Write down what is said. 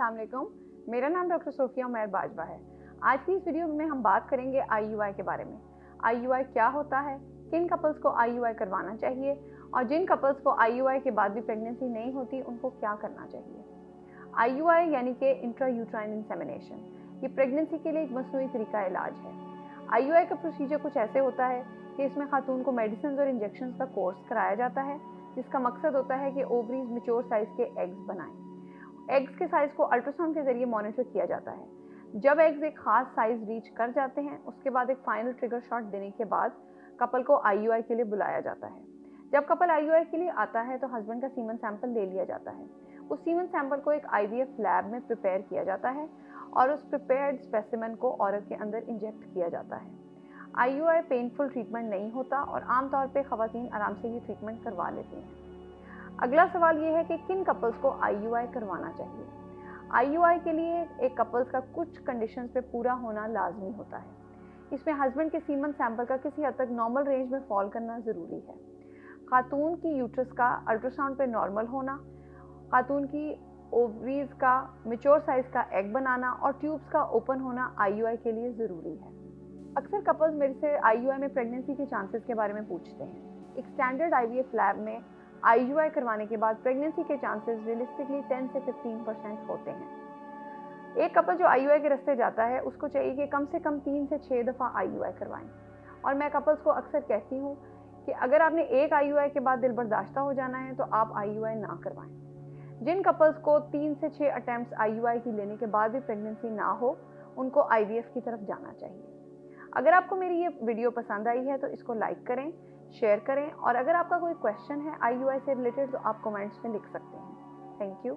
अस्सलाम वालेकुम। मेरा नाम डॉक्टर सोफिया उमैर बाजवा है। आज की इस वीडियो में हम बात करेंगे IUI के बारे में। IUI क्या होता है, किन कपल्स को IUI करवाना चाहिए और जिन कपल्स को IUI के बाद भी प्रेगनेंसी नहीं होती उनको क्या करना चाहिए। IUI यानी कि इंट्रा यूट्राइन इंसेमिनेशन, ये प्रेगनेंसी के लिए एक मसनूई तरीका इलाज है। IUI का प्रोसीजर कुछ ऐसे होता है कि इसमें खातून को मेडिसिन और इंजेक्शन का कोर्स कराया जाता है, जिसका मकसद होता है कि ओवरीज मैच्योर साइज के एग्स बनाएं। एग्स के साइज को अल्ट्रासाउंड के जरिए मॉनिटर किया जाता है। जब एग्स एक खास साइज रीच कर जाते हैं, उसके बाद एक फाइनल ट्रिगर शॉट देने के बाद कपल को IUI के लिए बुलाया जाता है। जब कपल IUI के लिए आता है तो हस्बैंड का सीमन सैंपल ले लिया जाता है। उस सीमन सैंपल को एक IVF लैब में प्रिपेयर किया जाता है और उस प्रिपेयर्ड स्पेसिमेन को औरत के अंदर इंजेक्ट किया जाता है। IUI पेनफुल ट्रीटमेंट नहीं होता और आमतौर पे ख़वातीन आराम से ये ट्रीटमेंट करवा लेती हैं। अगला सवाल ये है कि किन कपल्स को IUI करवाना चाहिए। IUI के लिए एक कपल्स का कुछ कंडीशंस पे पूरा होना लाजमी होता है। इसमें हस्बैंड के सीमन सैंपल का किसी हद तक नॉर्मल रेंज में फॉल करना ज़रूरी है। खातून की यूट्रस का अल्ट्रासाउंड पे नॉर्मल होना, खातून की ओवरीज का मैच्योर साइज का एग बनाना और ट्यूब्स का ओपन होना IUI के लिए ज़रूरी है। अक्सर कपल्स मेरे से IUI में प्रेगनेंसी के चांसेस के बारे में पूछते हैं। एक स्टैंडर्ड IVF लैब में IUI करवाने के बाद प्रेगनेंसी के चांसेस रियलिस्टिकली 10 से 15% होते हैं। एक कपल जो IUI के रास्ते जाता है उसको चाहिए कि कम से कम 3 से 6 दफ़ा IUI करवाएं। और मैं कपल्स को अक्सर कहती हूँ कि अगर आपने एक IUI के बाद दिल बर्दाश्ता हो जाना है तो आप IUI ना करवाएं। जिन कपल्स को 3 से 6 अटैम्प्ट्स IUI की लेने के बाद भी प्रेगनेंसी ना हो, उनको IVF की तरफ जाना चाहिए। अगर आपको मेरी ये वीडियो पसंद आई है तो इसको लाइक करें, शेयर करें और अगर आपका कोई क्वेश्चन है IUI से रिलेटेड तो आप कमेंट्स में लिख सकते हैं। Thank you.